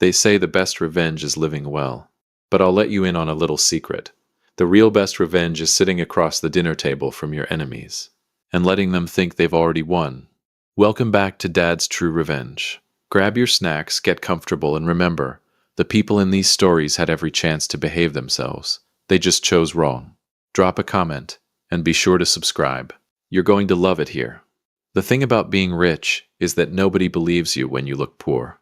They say the best revenge is living well. But I'll let you in on a little secret. The real best revenge is sitting across the dinner table from your enemies and letting them think they've already won. Welcome back to Dad's True Revenge. Grab your snacks, get comfortable, and remember, the people in these stories had every chance to behave themselves. They just chose wrong. Drop a comment, and be sure to subscribe. You're going to love it here. The thing about being rich is that nobody believes you when you look poor.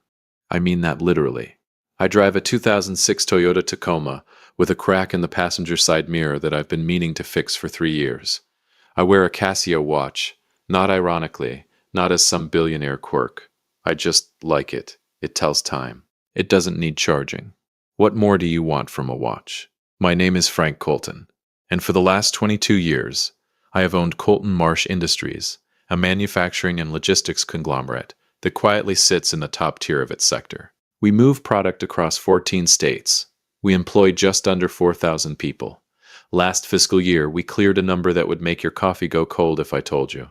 I mean that literally. I drive a 2006 Toyota Tacoma with a crack in the passenger side mirror that I've been meaning to fix for 3 years. I wear a Casio watch, not ironically, not as some billionaire quirk. I just like it. It tells time. It doesn't need charging. What more do you want from a watch? My name is Frank Colton, and for the last 22 years, I have owned Colton Marsh Industries, a manufacturing and logistics conglomerate that quietly sits in the top tier of its sector. We move product across 14 states. We employ just under 4,000 people. Last fiscal year, we cleared a number that would make your coffee go cold if I told you.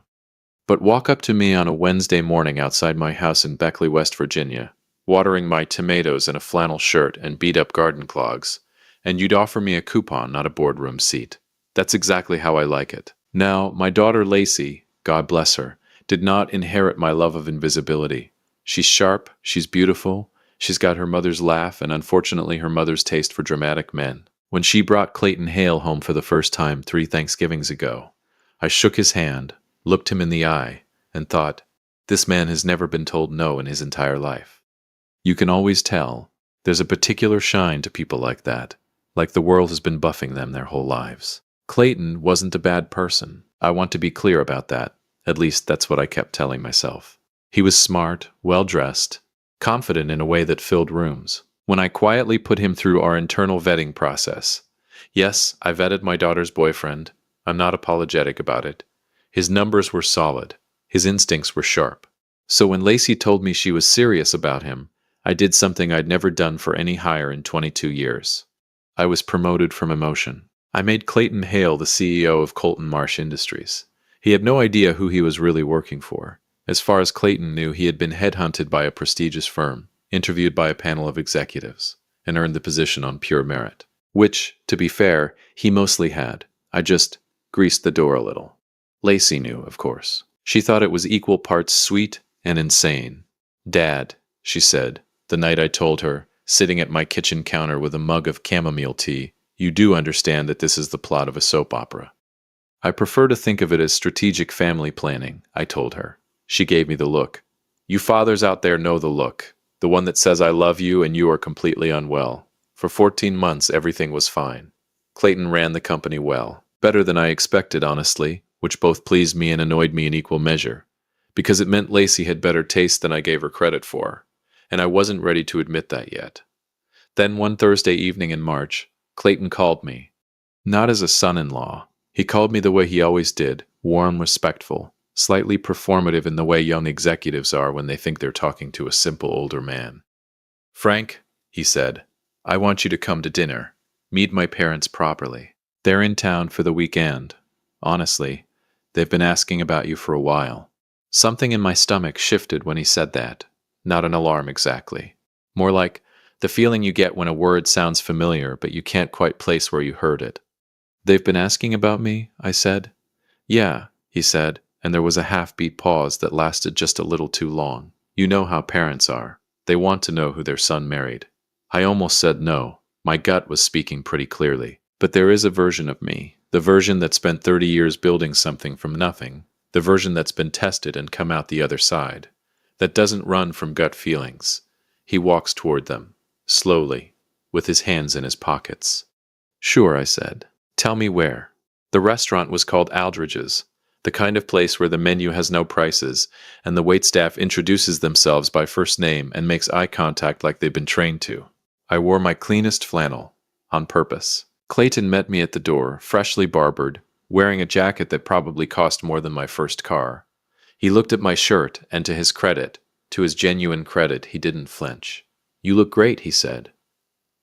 But walk up to me on a Wednesday morning outside my house in Beckley, West Virginia, watering my tomatoes in a flannel shirt and beat-up garden clogs, and you'd offer me a coupon, not a boardroom seat. That's exactly how I like it. Now, my daughter Lacey, God bless her, did not inherit my love of invisibility. She's sharp, she's beautiful, she's got her mother's laugh and unfortunately her mother's taste for dramatic men. When she brought Clayton Hale home for the first time 3 Thanksgivings ago, I shook his hand, looked him in the eye, and thought, this man has never been told no in his entire life. You can always tell. There's a particular shine to people like that, like the world has been buffing them their whole lives. Clayton wasn't a bad person. I want to be clear about that. At least that's what I kept telling myself. He was smart, well-dressed, confident in a way that filled rooms. When I quietly put him through our internal vetting process, yes, I vetted my daughter's boyfriend. I'm not apologetic about it. His numbers were solid. His instincts were sharp. So when Lacey told me she was serious about him, I did something I'd never done for any hire in 22 years. I was promoted from emotion. I made Clayton Hale the CEO of Colton Marsh Industries. He had no idea who he was really working for. As far as Clayton knew, he had been headhunted by a prestigious firm, interviewed by a panel of executives, and earned the position on pure merit. Which, to be fair, he mostly had. I just greased the door a little. Lacey knew, of course. She thought it was equal parts sweet and insane. Dad, she said, the night I told her, sitting at my kitchen counter with a mug of chamomile tea, you do understand that this is the plot of a soap opera. I prefer to think of it as strategic family planning, I told her. She gave me the look. You fathers out there know the look. The one that says I love you and you are completely unwell. For 14 months, everything was fine. Clayton ran the company well. Better than I expected, honestly, which both pleased me and annoyed me in equal measure, because it meant Lacey had better taste than I gave her credit for, and I wasn't ready to admit that yet. Then one Thursday evening in March, Clayton called me. Not as a son-in-law. He called me the way he always did, warm, respectful, slightly performative in the way young executives are when they think they're talking to a simple older man. Frank, he said, I want you to come to dinner. Meet my parents properly. They're in town for the weekend. Honestly, they've been asking about you for a while. Something in my stomach shifted when he said that. Not an alarm exactly. More like the feeling you get when a word sounds familiar but you can't quite place where you heard it. They've been asking about me, I said. Yeah, he said, and there was a half-beat pause that lasted just a little too long. You know how parents are. They want to know who their son married. I almost said no. My gut was speaking pretty clearly. But there is a version of me, the version that spent 30 years building something from nothing, the version that's been tested and come out the other side, that doesn't run from gut feelings. He walks toward them, slowly, with his hands in his pockets. Sure, I said. Tell me where. The restaurant was called Aldridge's, the kind of place where the menu has no prices, and the waitstaff introduces themselves by first name and makes eye contact like they've been trained to. I wore my cleanest flannel, on purpose. Clayton met me at the door, freshly barbered, wearing a jacket that probably cost more than my first car. He looked at my shirt, and to his credit, to his genuine credit, he didn't flinch. You look great, he said.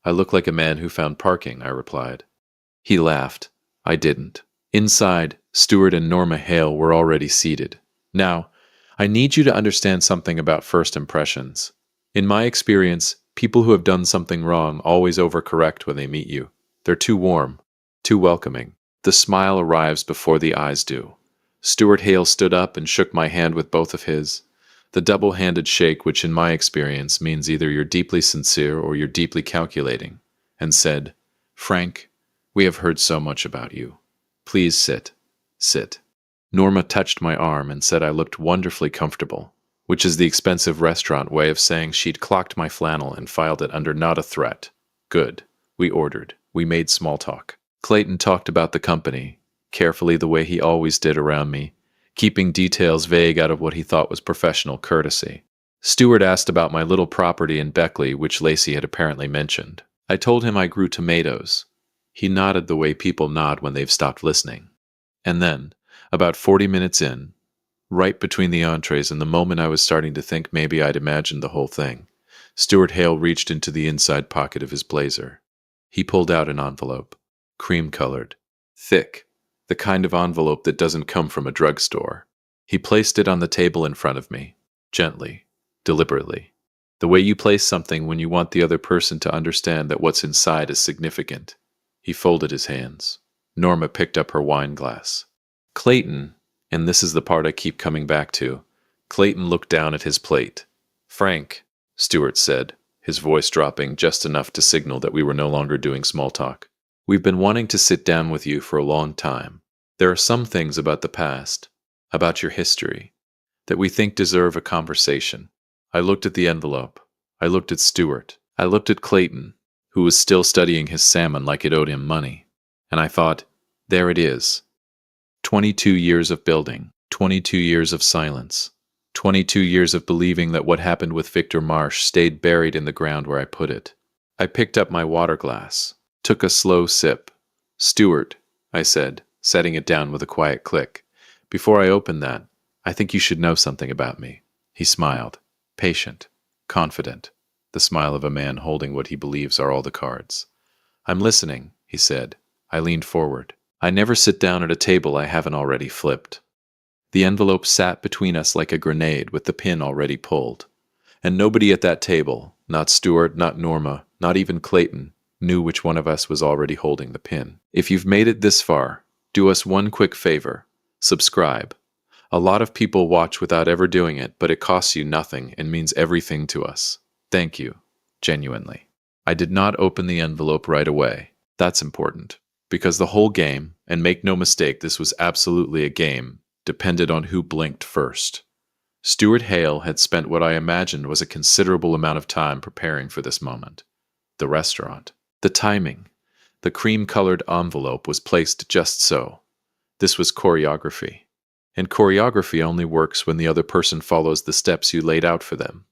I look like a man who found parking, I replied. He laughed. I didn't. Inside, Stuart and Norma Hale were already seated. Now, I need you to understand something about first impressions. In my experience, People who have done something wrong always overcorrect when they meet you. They're too warm, too welcoming. The smile arrives before the eyes do. Stuart Hale stood up and shook my hand with both of his. The double-handed shake, which in my experience means either you're deeply sincere or you're deeply calculating, and said, "Frank, we have heard so much about you. Please sit. Sit." Norma touched my arm and said I looked wonderfully comfortable, which is the expensive restaurant way of saying she'd clocked my flannel and filed it under not a threat. Good. We ordered. We made small talk. Clayton talked about the company, carefully the way he always did around me, keeping details vague out of what he thought was professional courtesy. Stuart asked about my little property in Beckley, which Lacey had apparently mentioned. I told him I grew tomatoes. He nodded the way people nod when they've stopped listening. And then, about 40 minutes in, right between the entrees and the moment I was starting to think maybe I'd imagined the whole thing, Stuart Hale reached into the inside pocket of his blazer. He pulled out an envelope, cream-colored, thick, the kind of envelope that doesn't come from a drugstore. He placed it on the table in front of me, gently, deliberately. The way you place something when you want the other person to understand that what's inside is significant. He folded his hands. Norma picked up her wine glass. Clayton, and this is the part I keep coming back to, Clayton looked down at his plate. "Frank," Stuart said, his voice dropping just enough to signal that we were no longer doing small talk. "We've been wanting to sit down with you for a long time. There are some things about the past, about your history, that we think deserve a conversation." I looked at the envelope. I looked at Stuart. I looked at Clayton, who was still studying his salmon like it owed him money. And I thought, there it is. 22 years of building, 22 years of silence, 22 years of believing that what happened with Victor Marsh stayed buried in the ground where I put it. I picked up my water glass, took a slow sip. "Stuart," I said, setting it down with a quiet click, "before I open that, I think you should know something about me." He smiled, patient, confident, the smile of a man holding what he believes are all the cards. "I'm listening," he said. I leaned forward. "I never sit down at a table I haven't already flipped." The envelope sat between us like a grenade with the pin already pulled. And nobody at that table, not Stuart, not Norma, not even Clayton, knew which one of us was already holding the pin. If you've made it this far, do us one quick favor. Subscribe. A lot of people watch without ever doing it, but it costs you nothing and means everything to us. Thank you. Genuinely. I did not open the envelope right away. That's important. Because the whole game, and make no mistake, this was absolutely a game, depended on who blinked first. Stuart Hale had spent what I imagined was a considerable amount of time preparing for this moment. The restaurant. The timing. The cream-colored envelope was placed just so. This was choreography. And choreography only works when the other person follows the steps you laid out for them.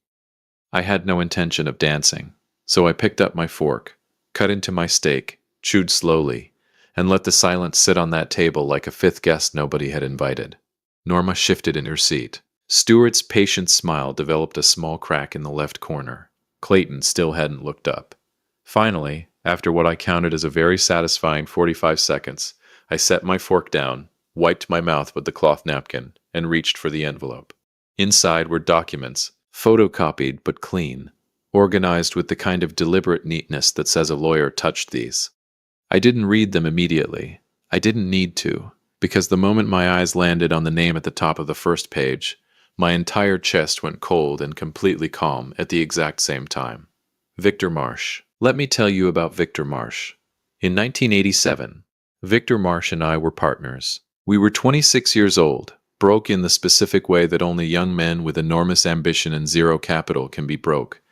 I had no intention of dancing, so I picked up my fork, cut into my steak, chewed slowly, and let the silence sit on that table like a fifth guest nobody had invited. Norma shifted in her seat. Stuart's patient smile developed a small crack in the left corner. Clayton still hadn't looked up. Finally, after what I counted as a very satisfying 45 seconds, I set my fork down, wiped my mouth with the cloth napkin, and reached for the envelope. Inside were documents, photocopied but clean, organized with the kind of deliberate neatness that says a lawyer touched these. I didn't read them immediately. I didn't need to, because the moment my eyes landed on the name at the top of the first page, my entire chest went cold and completely calm at the exact same time. Victor Marsh. Let me tell you about Victor Marsh. In 1987, Victor Marsh and I were partners. We were 26 years old, broke in the specific way that only young men with enormous ambition and zero capital can be broke,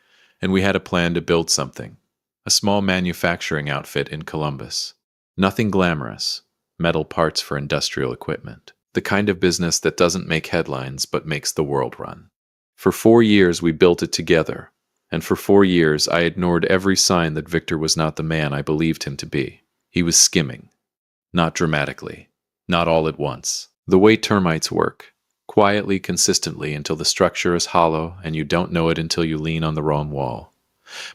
and we had a plan to build something. A small manufacturing outfit in Columbus. Nothing glamorous. Metal parts for industrial equipment. The kind of business that doesn't make headlines but makes the world run. For 4 years we built it together, and for 4 years I ignored every sign that Victor was not the man I believed him to be. He was skimming. Not dramatically. Not all at once. The way termites work. Quietly, consistently, until the structure is hollow and you don't know it until you lean on the wrong wall.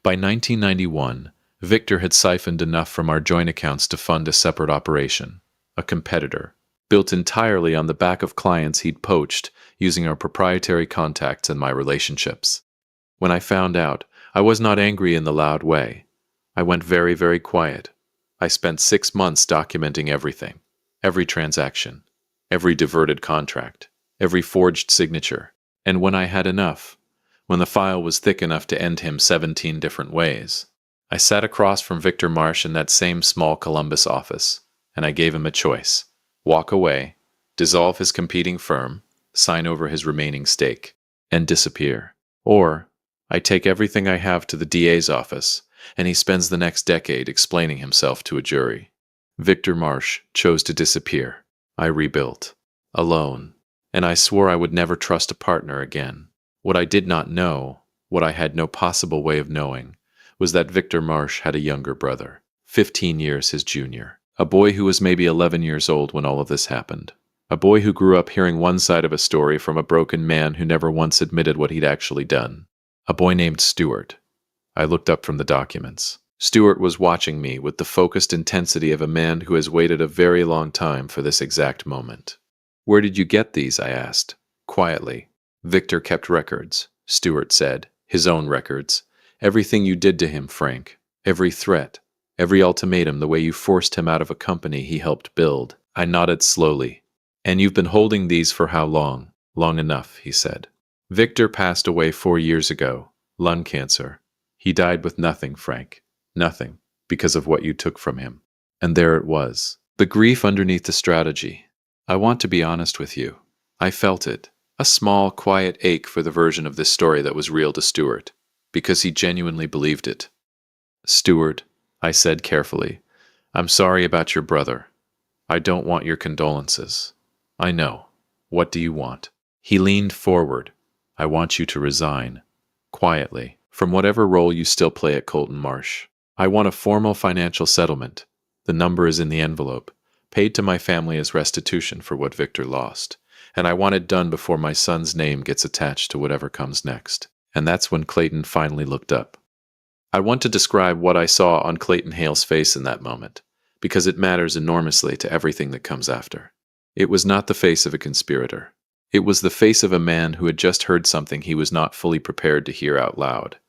By 1991, Victor had siphoned enough from our joint accounts to fund a separate operation, a competitor, built entirely on the back of clients he'd poached using our proprietary contacts and my relationships. When I found out, I was not angry in the loud way. I went very, very quiet. I spent 6 months documenting everything, every transaction, every diverted contract, every forged signature. And when I had enough, when the file was thick enough to end him 17 different ways, I sat across from Victor Marsh in that same small Columbus office, and I gave him a choice: walk away, dissolve his competing firm, sign over his remaining stake, and disappear. Or I take everything I have to the DA's office, and he spends the next decade explaining himself to a jury. Victor Marsh chose to disappear. I rebuilt, alone, and I swore I would never trust a partner again. What I did not know, what I had no possible way of knowing, was that Victor Marsh had a younger brother, 15 years his junior, a boy who was maybe 11 years old when all of this happened. A boy who grew up hearing one side of a story from a broken man who never once admitted what he'd actually done. A boy named Stuart. I looked up from the documents. Stuart was watching me with the focused intensity of a man who has waited a very long time for this exact moment. "Where did you get these?" I asked, quietly. "Victor kept records," Stuart said, "his own records. Everything you did to him, Frank. Every threat. Every ultimatum, the way you forced him out of a company he helped build." I nodded slowly. "And you've been holding these for how long?" "Long enough," he said. "Victor passed away 4 years ago. Lung cancer. He died with nothing, Frank. Nothing, because of what you took from him." And there it was. The grief underneath the strategy. I want to be honest with you. I felt it. A small, quiet ache for the version of this story that was real to Stuart, because he genuinely believed it. "Stuart," I said carefully, "I'm sorry about your brother. I don't want your condolences. I know. What do you want?" He leaned forward. "I want you to resign, quietly, from whatever role you still play at Colton Marsh. I want a formal financial settlement. The number is in the envelope, paid to my family as restitution for what Victor lost. And I want it done before my son's name gets attached to whatever comes next." And that's when Clayton finally looked up. I want to describe what I saw on Clayton Hale's face in that moment, because it matters enormously to everything that comes after. It was not the face of a conspirator. It was the face of a man who had just heard something he was not fully prepared to hear out loud.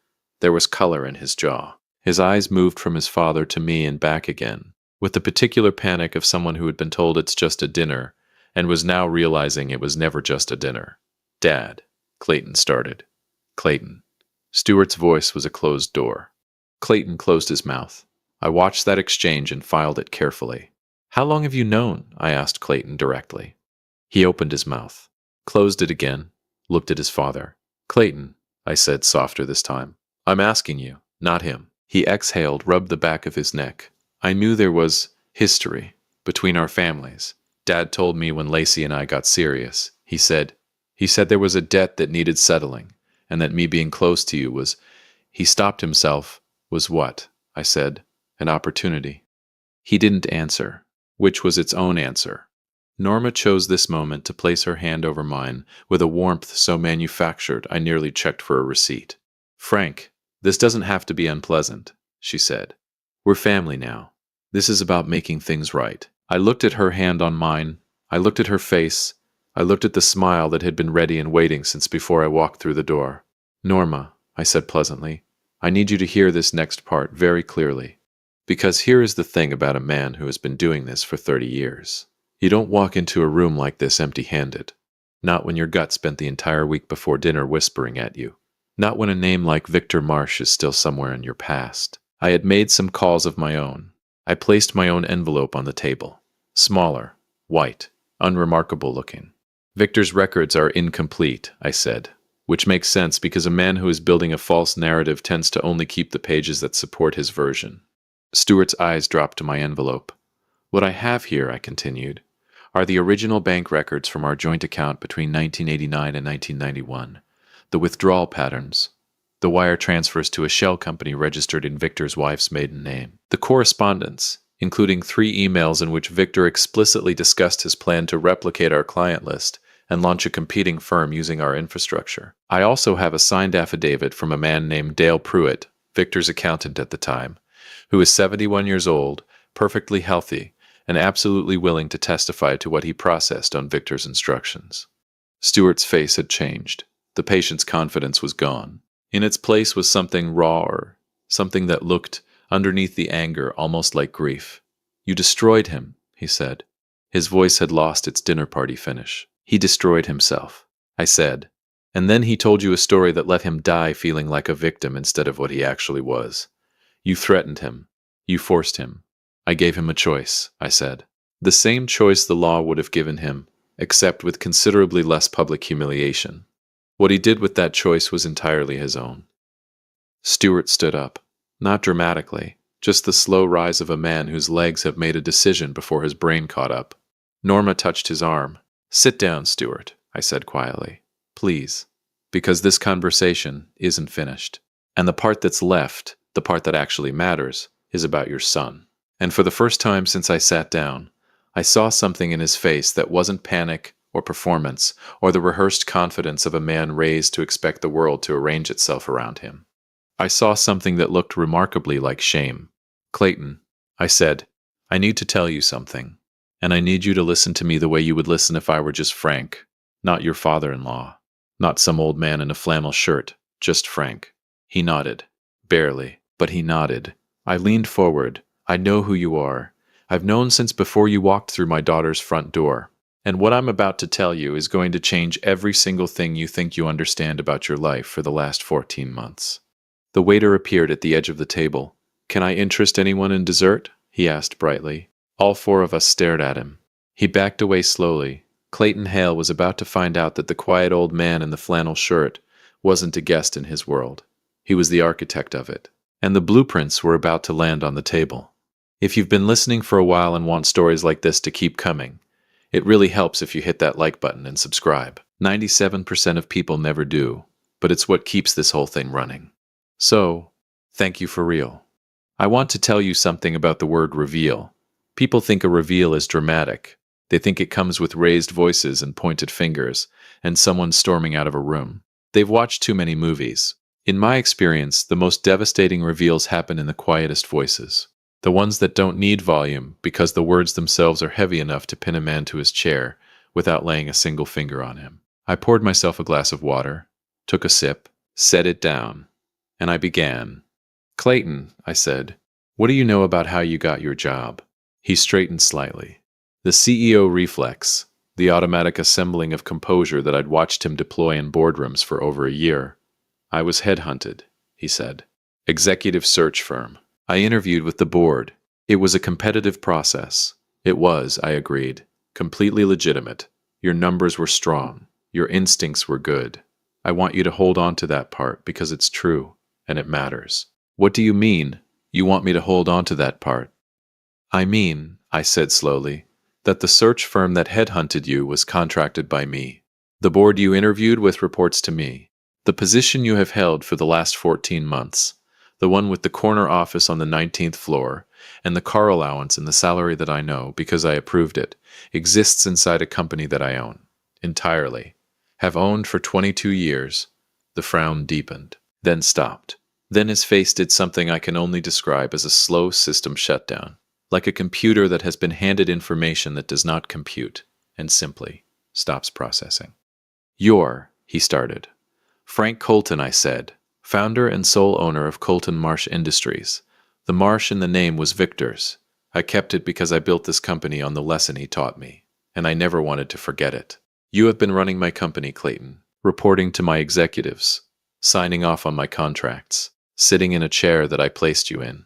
There was color in his jaw. His eyes moved from his father to me and back again, with the particular panic of someone who had been told it's just a dinner, and was now realizing it was never just a dinner. "Dad," Clayton started. "Clayton." Stuart's voice was a closed door. Clayton closed his mouth. I watched that exchange and filed it carefully. "How long have you known?" I asked Clayton directly. He opened his mouth, closed it again, looked at his father. "Clayton," I said softer this time, "I'm asking you, not him." He exhaled, rubbed the back of his neck. "I knew there was history between our families. Dad told me when Lacey and I got serious. He said there was a debt that needed settling, and that me being close to you was—" He stopped himself. "Was what?" I said. "An opportunity." He didn't answer, which was its own answer. Norma chose this moment to place her hand over mine with a warmth so manufactured I nearly checked for a receipt. "Frank, this doesn't have to be unpleasant," she said. "We're family now. This is about making things right." I looked at her hand on mine. I looked at her face. I looked at the smile that had been ready and waiting since before I walked through the door. "Norma," I said pleasantly, "I need you to hear this next part very clearly. Because here is the thing about a man who has been doing this for 30 years. You don't walk into a room like this empty-handed. Not when your gut spent the entire week before dinner whispering at you. Not when a name like Victor Marsh is still somewhere in your past." I had made some calls of my own. I placed my own envelope on the table. Smaller, white, unremarkable looking. "Victor's records are incomplete," I said, which makes sense because a man who is building a false narrative tends to only keep the pages that support his version. Stuart's eyes dropped to my envelope. "What I have here," I continued, "are the original bank records from our joint account between 1989 and 1991, the withdrawal patterns, the wire transfers to a shell company registered in Victor's wife's maiden name, the correspondence, including 3 emails in which Victor explicitly discussed his plan to replicate our client list and launch a competing firm using our infrastructure. I also have a signed affidavit from a man named Dale Pruitt, Victor's accountant at the time, who is 71 years old, perfectly healthy, and absolutely willing to testify to what he processed on Victor's instructions." Stuart's face had changed. The patient's confidence was gone. In its place was something rawer, something that looked underneath the anger almost like grief. You destroyed him, he said. His voice had lost its dinner party finish. He destroyed himself, I said. And then he told you a story that let him die feeling like a victim instead of what he actually was. You threatened him. You forced him. I gave him a choice, I said. The same choice the law would have given him, except with considerably less public humiliation. What he did with that choice was entirely his own. Stuart stood up. Not dramatically, just the slow rise of a man whose legs have made a decision before his brain caught up. Norma touched his arm. Sit down, Stuart, I said quietly. Please. Because this conversation isn't finished. And the part that's left, the part that actually matters, is about your son. And for the first time since I sat down, I saw something in his face that wasn't panic or performance or the rehearsed confidence of a man raised to expect the world to arrange itself around him. I saw something that looked remarkably like shame. Clayton, I said, I need to tell you something, and I need you to listen to me the way you would listen if I were just Frank, not your father-in-law, not some old man in a flannel shirt, just Frank. He nodded. Barely, but he nodded. I leaned forward. I know who you are. I've known since before you walked through my daughter's front door. And what I'm about to tell you is going to change every single thing you think you understand about your life for the last 14 months. The waiter appeared at the edge of the table. Can I interest anyone in dessert? He asked brightly. All four of us stared at him. He backed away slowly. Clayton Hale was about to find out that the quiet old man in the flannel shirt wasn't a guest in his world. He was the architect of it. And the blueprints were about to land on the table. If you've been listening for a while and want stories like this to keep coming, it really helps if you hit that like button and subscribe. 97% of people never do, but it's what keeps this whole thing running. So, thank you for real. I want to tell you something about the word reveal. People think a reveal is dramatic. They think it comes with raised voices and pointed fingers, and someone storming out of a room. They've watched too many movies. In my experience, the most devastating reveals happen in the quietest voices. The ones that don't need volume because the words themselves are heavy enough to pin a man to his chair without laying a single finger on him. I poured myself a glass of water, took a sip, set it down, and I began. Clayton, I said, what do you know about how you got your job? He straightened slightly. The CEO reflex, the automatic assembling of composure that I'd watched him deploy in boardrooms for over a year. I was headhunted, he said. Executive search firm. I interviewed with the board. It was a competitive process. It was, I agreed, completely legitimate. Your numbers were strong. Your instincts were good. I want you to hold on to that part because it's true, and it matters. What do you mean, you want me to hold on to that part? I mean, I said slowly, that the search firm that headhunted you was contracted by me. The board you interviewed with reports to me. The position you have held for the last 14 months. The one with the corner office on the 19th floor, and the car allowance and the salary that I know, because I approved it, exists inside a company that I own. Entirely. Have owned for 22 years. The frown deepened, then stopped. Then his face did something I can only describe as a slow system shutdown, like a computer that has been handed information that does not compute, and simply stops processing. He started. Frank Colton, I said. Founder and sole owner of Colton Marsh Industries. The Marsh in the name was Victor's. I kept it because I built this company on the lesson he taught me, and I never wanted to forget it. You have been running my company, Clayton, reporting to my executives, signing off on my contracts, sitting in a chair that I placed you in.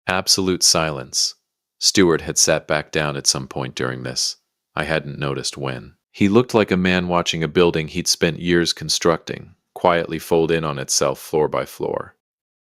Absolute silence. Stuart had sat back down at some point during this. I hadn't noticed when. He looked like a man watching a building he'd spent years constructing quietly fold in on itself floor by floor.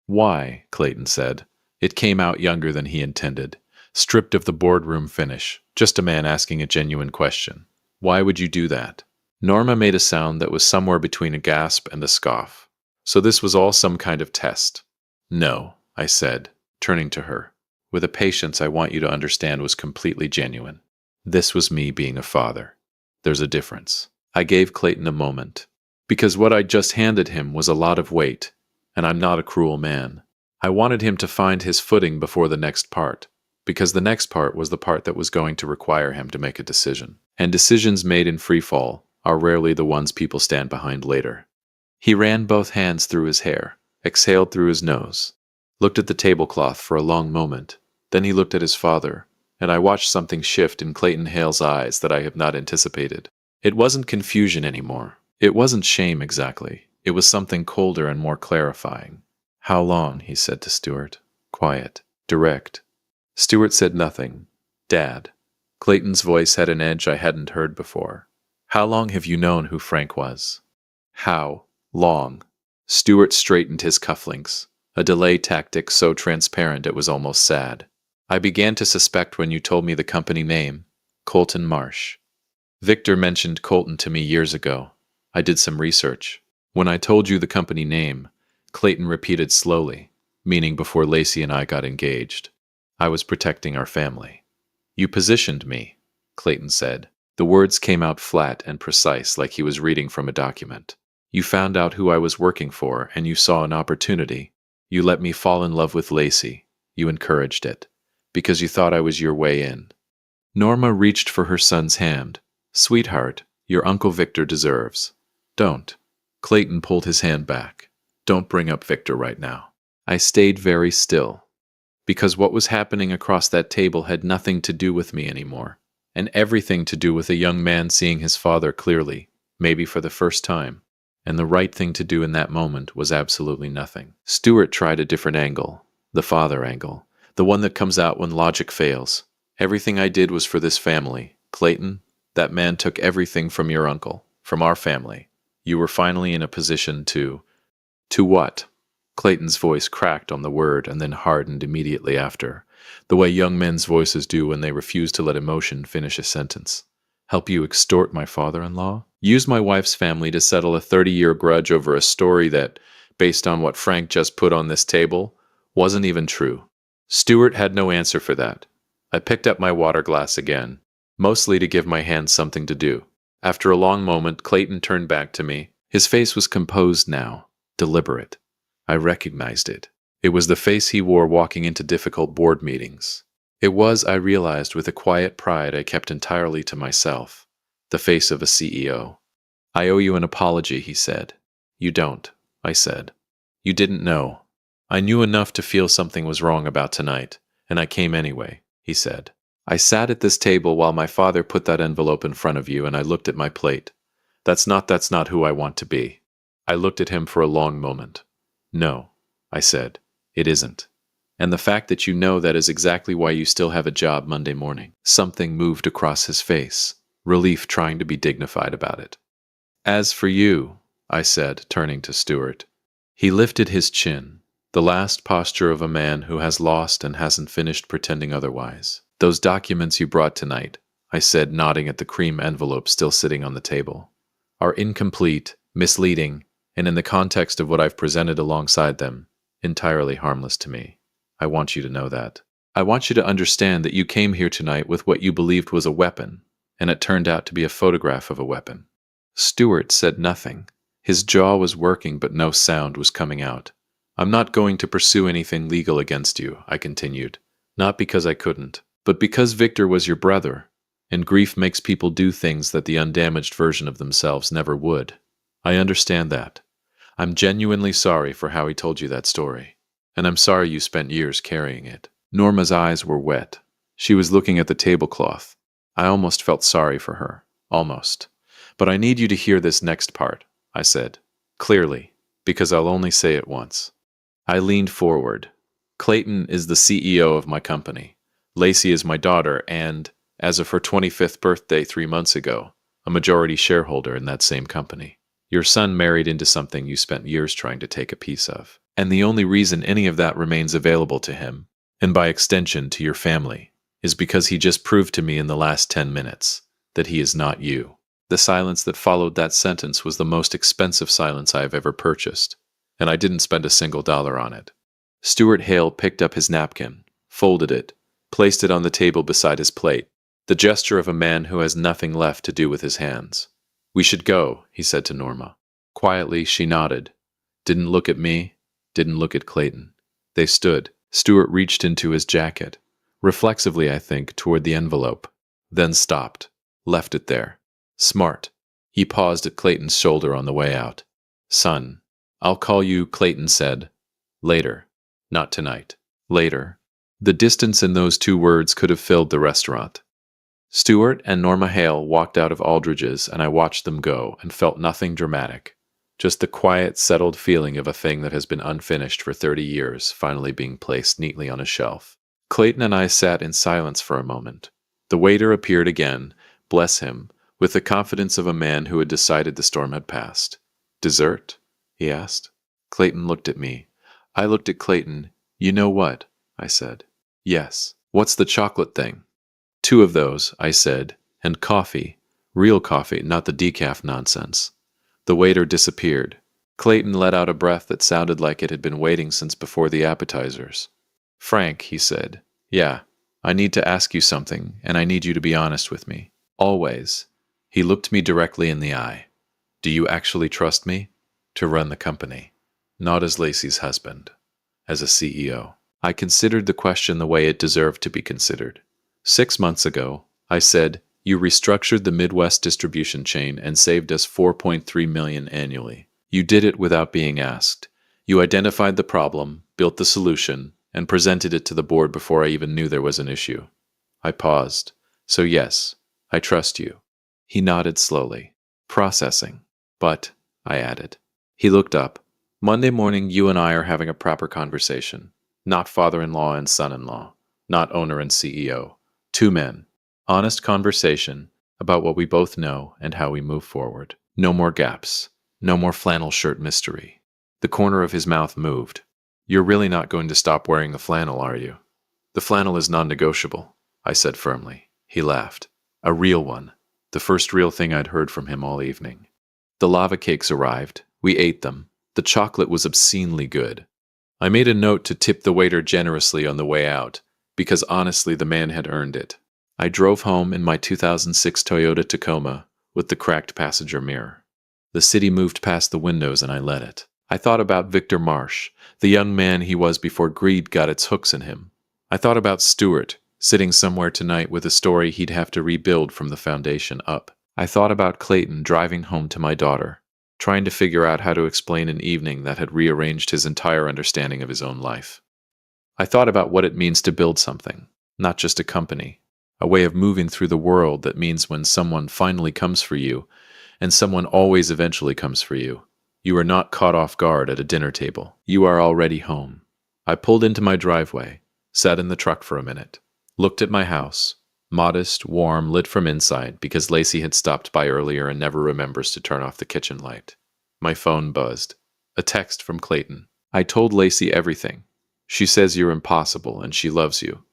Why? Clayton said. It came out younger than he intended, stripped of the boardroom finish, just a man asking a genuine question. Why would you do that? Norma made a sound that was somewhere between a gasp and a scoff. So this was all some kind of test. No, I said, turning to her, with a patience I want you to understand was completely genuine. This was me being a father. There's a difference. I gave Clayton a moment. Because what I just handed him was a lot of weight, and I'm not a cruel man. I wanted him to find his footing before the next part, because the next part was the part that was going to require him to make a decision. And decisions made in free fall are rarely the ones people stand behind later. He ran both hands through his hair. exhaled through his nose, looked at the tablecloth for a long moment. Then he looked at his father, and I watched something shift in Clayton Hale's eyes that I had not anticipated. It wasn't confusion anymore. It wasn't shame exactly. It was something colder and more clarifying. "How long?" he said to Stuart. Quiet, direct. Stuart said nothing. "Dad." Clayton's voice had an edge I hadn't heard before. "How long have you known who Frank was?" "How long?" Stuart straightened his cufflinks, a delay tactic so transparent it was almost sad. "I began to suspect when you told me the company name, Colton Marsh. Victor mentioned Colton to me years ago. I did some research. When I told you the company name," Clayton repeated slowly, meaning before Lacey and I got engaged, "I was protecting our family." "You positioned me," Clayton said. The words came out flat and precise, like he was reading from a document. "You found out who I was working for, and you saw an opportunity. You let me fall in love with Lacey. You encouraged it, because you thought I was your way in." Norma reached for her son's hand. "Sweetheart, your Uncle Victor deserves." "Don't." Clayton pulled his hand back. "Don't bring up Victor right now." I stayed very still, because what was happening across that table had nothing to do with me anymore, and everything to do with a young man seeing his father clearly, maybe for the first time, and the right thing to do in that moment was absolutely nothing. Stuart tried a different angle, the father angle, the one that comes out when logic fails. "Everything I did was for this family. Clayton, that man took everything from your uncle, from our family. You were finally in a position to—" "To what?" Clayton's voice cracked on the word and then hardened immediately after, the way young men's voices do when they refuse to let emotion finish a sentence. "Help you extort my father-in-law? Use my wife's family to settle a 30-year grudge over a story that, based on what Frank just put on this table, wasn't even true?" Stuart had no answer for that. I picked up my water glass again, mostly to give my hands something to do. After a long moment, Clayton turned back to me. His face was composed now, deliberate. I recognized it. It was the face he wore walking into difficult board meetings. It was, I realized with a quiet pride I kept entirely to myself, the face of a CEO. "I owe you an apology," he said. "You don't," I said. "You didn't know. I knew enough to feel something was wrong about tonight, and I came anyway," he said. "I sat at this table while my father put that envelope in front of you, and I looked at my plate. That's not who I want to be." I looked at him for a long moment. "No," I said, "it isn't. And the fact that you know that is exactly why you still have a job Monday morning." Something moved across his face, relief trying to be dignified about it. "As for you," I said, turning to Stuart. He lifted his chin, the last posture of a man who has lost and hasn't finished pretending otherwise. "Those documents you brought tonight," I said, nodding at the cream envelope still sitting on the table, "are incomplete, misleading, and in the context of what I've presented alongside them, entirely harmless to me. I want you to know that. I want you to understand that you came here tonight with what you believed was a weapon, and it turned out to be a photograph of a weapon." Stuart said nothing. His jaw was working, but no sound was coming out. "I'm not going to pursue anything legal against you," I continued. "Not because I couldn't, but because Victor was your brother, and grief makes people do things that the undamaged version of themselves never would. I understand that. I'm genuinely sorry for how he told you that story, and I'm sorry you spent years carrying it." Norma's eyes were wet. She was looking at the tablecloth. I almost felt sorry for her. Almost. "But I need you to hear this next part," I said, clearly, because I'll only say it once. I leaned forward. "Clayton is the CEO of my company. Lacey is my daughter and, as of her 25th birthday 3 months ago, a majority shareholder in that same company. Your son married into something you spent years trying to take a piece of. And the only reason any of that remains available to him, and by extension to your family, is because he just proved to me in the last 10 minutes that he is not you." The silence that followed that sentence was the most expensive silence I have ever purchased, and I didn't spend a single dollar on it. Stuart Hale picked up his napkin, folded it, placed it on the table beside his plate, the gesture of a man who has nothing left to do with his hands. "We should go," he said to Norma. Quietly, she nodded. Didn't look at me, didn't look at Clayton. They stood. Stuart reached into his jacket, reflexively, I think, toward the envelope, then stopped, left it there. Smart. He paused at Clayton's shoulder on the way out. "Son," I'll call you, Clayton said. Later. Not tonight. Later. The distance in those two words could have filled the restaurant. Stuart and Norma Hale walked out of Aldridge's, and I watched them go and felt nothing dramatic. Just the quiet, settled feeling of a thing that has been unfinished for 30 years finally being placed neatly on a shelf. Clayton and I sat in silence for a moment. The waiter appeared again, bless him, with the confidence of a man who had decided the storm had passed. Dessert? He asked. Clayton looked at me. I looked at Clayton. You know what? I said. Yes. What's the chocolate thing? 2 of those, I said, and coffee. Real coffee, not the decaf nonsense. The waiter disappeared. Clayton let out a breath that sounded like it had been waiting since before the appetizers. Frank, he said. Yeah, I need to ask you something, and I need you to be honest with me. Always. He looked me directly in the eye. Do you actually trust me? To run the company. Not as Lacey's husband. As a CEO. I considered the question the way it deserved to be considered. 6 months ago, I said, you restructured the Midwest distribution chain and saved us $4.3 million annually. You did it without being asked. You identified the problem, built the solution, and presented it to the board before I even knew there was an issue. I paused. So yes, I trust you. He nodded slowly. Processing. But, I added. He looked up. Monday morning, you and I are having a proper conversation. Not father-in-law and son-in-law. Not owner and CEO. 2 men. Honest conversation about what we both know and how we move forward. No more gaps. No more flannel shirt mystery. The corner of his mouth moved. You're really not going to stop wearing the flannel, are you? The flannel is non-negotiable, I said firmly. He laughed. A real one. The first real thing I'd heard from him all evening. The lava cakes arrived. We ate them. The chocolate was obscenely good. I made a note to tip the waiter generously on the way out, because honestly the man had earned it. I drove home in my 2006 Toyota Tacoma with the cracked passenger mirror. The city moved past the windows and I let it. I thought about Victor Marsh, the young man he was before greed got its hooks in him. I thought about Stuart, sitting somewhere tonight with a story he'd have to rebuild from the foundation up. I thought about Clayton driving home to my daughter, trying to figure out how to explain an evening that had rearranged his entire understanding of his own life. I thought about what it means to build something, not just a company. A way of moving through the world that means when someone finally comes for you, and someone always eventually comes for you, you are not caught off guard at a dinner table. You are already home. I pulled into my driveway, sat in the truck for a minute, looked at my house, modest, warm, lit from inside because Lacey had stopped by earlier and never remembers to turn off the kitchen light. My phone buzzed. A text from Clayton. I told Lacey everything. She says you're impossible and she loves you.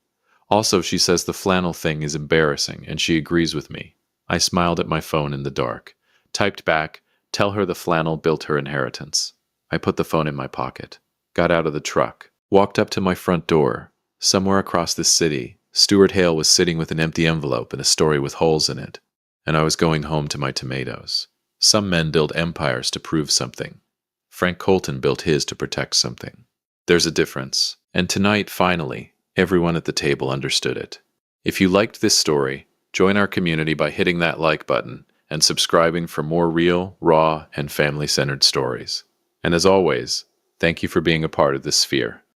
Also, she says the flannel thing is embarrassing, and she agrees with me. I smiled at my phone in the dark. Typed back, tell her the flannel built her inheritance. I put the phone in my pocket. Got out of the truck. Walked up to my front door. Somewhere across the city, Stuart Hale was sitting with an empty envelope and a story with holes in it. And I was going home to my tomatoes. Some men build empires to prove something. Frank Colton built his to protect something. There's a difference. And tonight, finally, everyone at the table understood it. If you liked this story, join our community by hitting that like button and subscribing for more real, raw, and family-centered stories. And as always, thank you for being a part of this sphere.